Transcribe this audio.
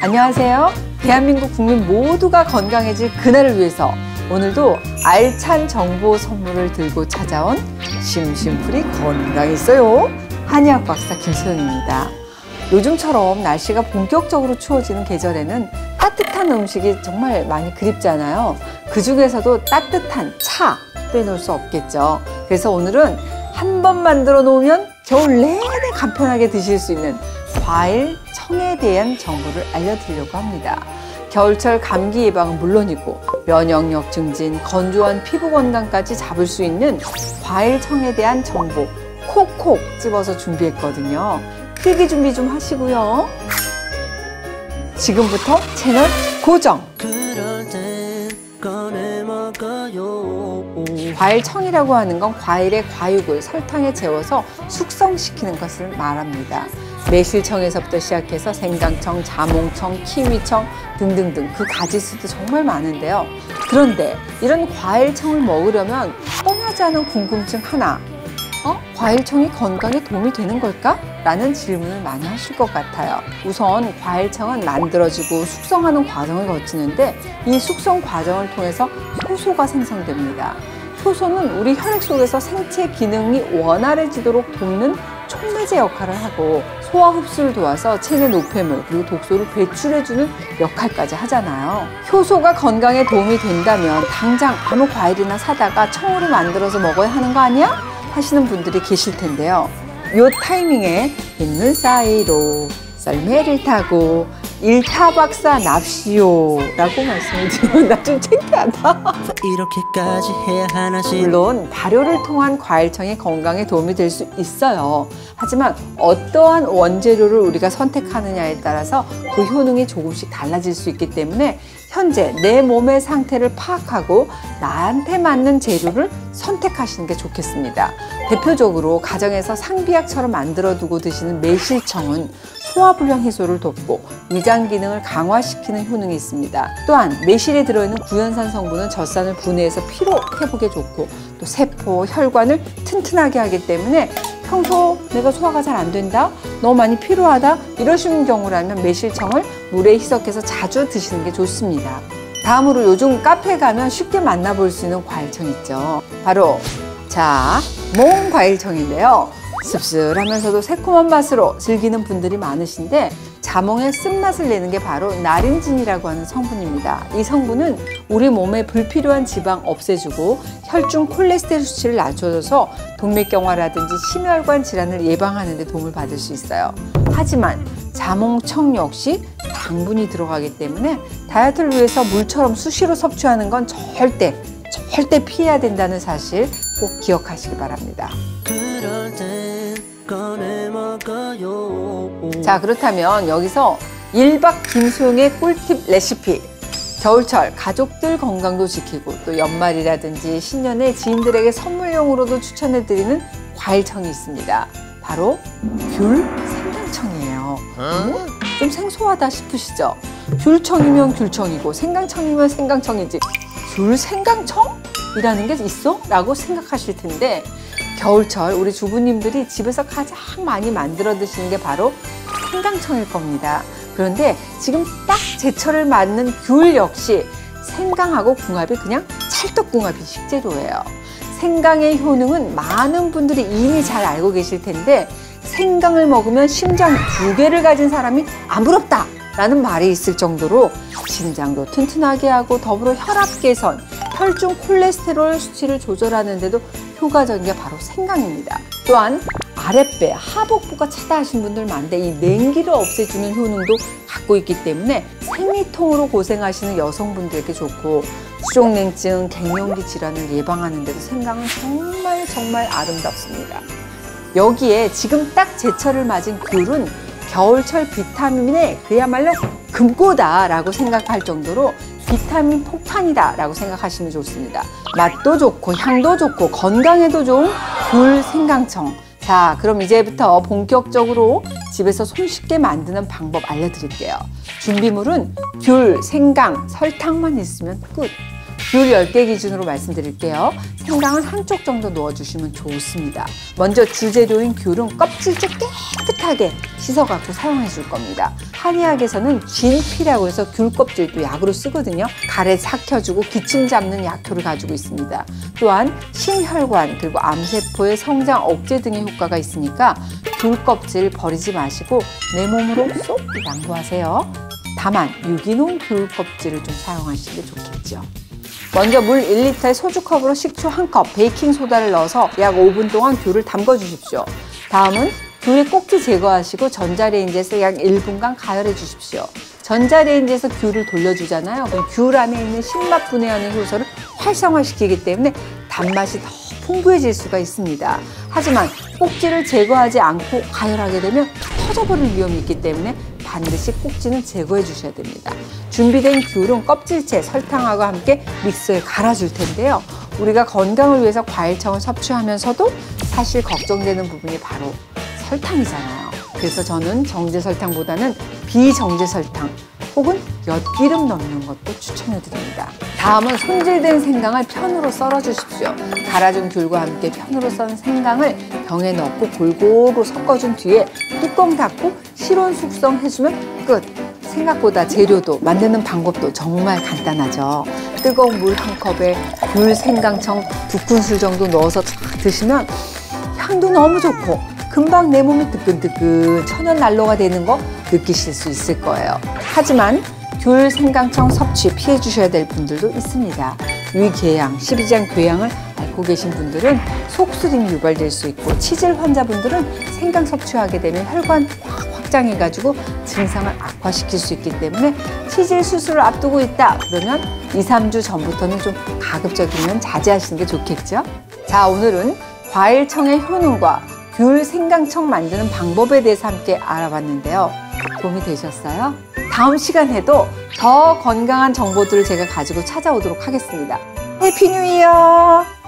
안녕하세요. 대한민국 국민 모두가 건강해질 그날을 위해서 오늘도 알찬 정보 선물을 들고 찾아온 심심풀이 건강했어요. 한의학 박사 김소영입니다. 요즘처럼 날씨가 본격적으로 추워지는 계절에는 따뜻한 음식이 정말 많이 그립잖아요. 그 중에서도 따뜻한 차 빼놓을 수 없겠죠. 그래서 오늘은 한 번 만들어 놓으면 겨울 내내 간편하게 드실 수 있는 과일 청에 대한 정보를 알려드리려고 합니다. 겨울철 감기 예방은 물론이고 면역력 증진, 건조한 피부 건강까지 잡을 수 있는 과일 청에 대한 정보 콕콕 집어서 준비했거든요. 필기 준비 좀 하시고요. 지금부터 채널 고정! 과일청이라고 하는 건 과일의 과육을 설탕에 재워서 숙성시키는 것을 말합니다. 매실청에서부터 시작해서 생강청, 자몽청, 키위청 등등등 그 가지수도 정말 많은데요. 그런데 이런 과일청을 먹으려면 떠나지 않은 궁금증 하나. 과일청이 건강에 도움이 되는 걸까? 라는 질문을 많이 하실 것 같아요. 우선 과일청은 만들어지고 숙성하는 과정을 거치는데 이 숙성 과정을 통해서 효소가 생성됩니다. 효소는 우리 혈액 속에서 생체 기능이 원활해지도록 돕는 촉매제 역할을 하고 소화 흡수를 도와서 체내 노폐물 그리고 독소를 배출해주는 역할까지 하잖아요. 효소가 건강에 도움이 된다면 당장 아무 과일이나 사다가 청으로 만들어서 먹어야 하는 거 아니야? 하시는 분들이 계실 텐데요. 요 타이밍에 있는 사이로 썰매를 타고 일타박사 납시오 라고 말씀을 드리면 나 좀 창피하다. 이렇게까지 해야 하나 싶... 물론 발효를 통한 과일청이 건강에 도움이 될 수 있어요. 하지만 어떠한 원재료를 우리가 선택하느냐에 따라서 그 효능이 조금씩 달라질 수 있기 때문에 현재 내 몸의 상태를 파악하고 나한테 맞는 재료를 선택하시는 게 좋겠습니다. 대표적으로 가정에서 상비약처럼 만들어두고 드시는 매실청은 소화불량 해소를 돕고 위장 기능을 강화시키는 효능이 있습니다. 또한 매실에 들어있는 구연산 성분은 젖산을 분해해서 피로 회복에 좋고 또 세포, 혈관을 튼튼하게 하기 때문에 평소 내가 소화가 잘 안 된다, 너무 많이 피로하다 이러시는 경우라면 매실청을 물에 희석해서 자주 드시는 게 좋습니다. 다음으로 요즘 카페 가면 쉽게 만나볼 수 있는 과일청 있죠. 바로 자몽과일청인데요. 씁쓸하면서도 새콤한 맛으로 즐기는 분들이 많으신데 자몽의 쓴맛을 내는 게 바로 나린진이라고 하는 성분입니다. 이 성분은 우리 몸에 불필요한 지방 없애주고 혈중 콜레스테롤 수치를 낮춰줘서 동맥경화라든지 심혈관 질환을 예방하는 데 도움을 받을 수 있어요. 하지만 자몽청 역시 당분이 들어가기 때문에 다이어트를 위해서 물처럼 수시로 섭취하는 건 절대 피해야 된다는 사실 꼭 기억하시기 바랍니다. 자, 그렇다면 여기서 1박 김소영의 꿀팁 레시피. 겨울철 가족들 건강도 지키고 또 연말이라든지 신년에 지인들에게 선물용으로도 추천해드리는 과일청이 있습니다. 바로 귤 생강청이에요. 좀 생소하다 싶으시죠? 귤청이면 귤청이고 생강청이면 생강청이지 귤 생강청? 이라는 게 있어? 라고 생각하실 텐데 겨울철 우리 주부님들이 집에서 가장 많이 만들어 드시는 게 바로 생강청일 겁니다. 그런데 지금 딱 제철을 맞는 귤 역시 생강하고 궁합이 그냥 찰떡궁합인 식재료예요. 생강의 효능은 많은 분들이 이미 잘 알고 계실 텐데 생강을 먹으면 심장 2개를 가진 사람이 안 부럽다 라는 말이 있을 정도로 심장도 튼튼하게 하고 더불어 혈압 개선, 혈중 콜레스테롤 수치를 조절하는 데도 효과적인 게 바로 생강입니다. 또한 아랫배, 하복부가 차다하신 분들 많은데 이 냉기를 없애주는 효능도 갖고 있기 때문에 생리통으로 고생하시는 여성분들에게 좋고 수족냉증, 갱년기 질환을 예방하는 데도 생강은 정말 아름답습니다. 여기에 지금 딱 제철을 맞은 귤은 겨울철 비타민의 그야말로 금고다라고 생각할 정도로 비타민 폭탄이다라고 생각하시면 좋습니다. 맛도 좋고 향도 좋고 건강에도 좋은 귤 생강청. 자, 그럼 이제부터 본격적으로 집에서 손쉽게 만드는 방법 알려드릴게요. 준비물은 귤, 생강, 설탕만 있으면 끝. 귤 10개 기준으로 말씀드릴게요. 생강은 한쪽 정도 넣어주시면 좋습니다. 먼저 주재료인 귤은 껍질째 깨끗하게 씻어갖고 사용해 줄 겁니다. 한의학에서는 진피라고 해서 귤 껍질도 약으로 쓰거든요. 갈에 삭혀주고 기침 잡는 약효를 가지고 있습니다. 또한 심혈관 그리고 암세포의 성장 억제 등의 효과가 있으니까 귤 껍질 버리지 마시고 내 몸으로 쏙 양보하세요. 다만 유기농 귤 껍질을 좀 사용하시는 게 좋겠죠. 먼저 물 1리터에 소주컵으로 식초 1컵, 베이킹소다를 넣어서 약 5분 동안 귤을 담궈 주십시오. 다음은 귤의 꼭지 제거하시고 전자레인지에서 약 1분간 가열해 주십시오. 전자레인지에서 귤을 돌려주잖아요. 그럼 귤 안에 있는 신맛 분해하는 효소를 활성화시키기 때문에 단맛이 더 풍부해질 수가 있습니다. 하지만 꼭지를 제거하지 않고 가열하게 되면 터져버릴 위험이 있기 때문에 반드시 꼭지는 제거해 주셔야 됩니다. 준비된 귤은 껍질째 설탕하고 함께 믹서에 갈아줄 텐데요. 우리가 건강을 위해서 과일청을 섭취하면서도 사실 걱정되는 부분이 바로 설탕이잖아요. 그래서 저는 정제설탕보다는 비정제설탕 혹은 엿기름 넣는 것도 추천해 드립니다. 다음은 손질된 생강을 편으로 썰어 주십시오. 갈아준 귤과 함께 편으로 썬 생강을 병에 넣고 골고루 섞어준 뒤에 뚜껑 닫고 실온 숙성해주면 끝! 생각보다 재료도 만드는 방법도 정말 간단하죠. 뜨거운 물 한 컵에 귤, 생강청 2큰술 정도 넣어서 드시면 향도 너무 좋고 금방 내 몸이 뜨끈뜨끈 천연 난로가 되는 거 느끼실 수 있을 거예요. 하지만 귤, 생강청 섭취 피해 주셔야 될 분들도 있습니다. 위궤양, 12장 궤양을 앓고 계신 분들은 속쓰림 유발될 수 있고 치질 환자분들은 생강 섭취하게 되면 혈관 확장해가지고 증상을 악화시킬 수 있기 때문에 치질 수술을 앞두고 있다 그러면 2, 3주 전부터는 좀 가급적이면 자제하시는 게 좋겠죠. 자, 오늘은 과일청의 효능과 귤, 생강청 만드는 방법에 대해서 함께 알아봤는데요. 도움이 되셨어요? 다음 시간에도 더 건강한 정보들을 제가 가지고 찾아오도록 하겠습니다. 해피 뉴 이어!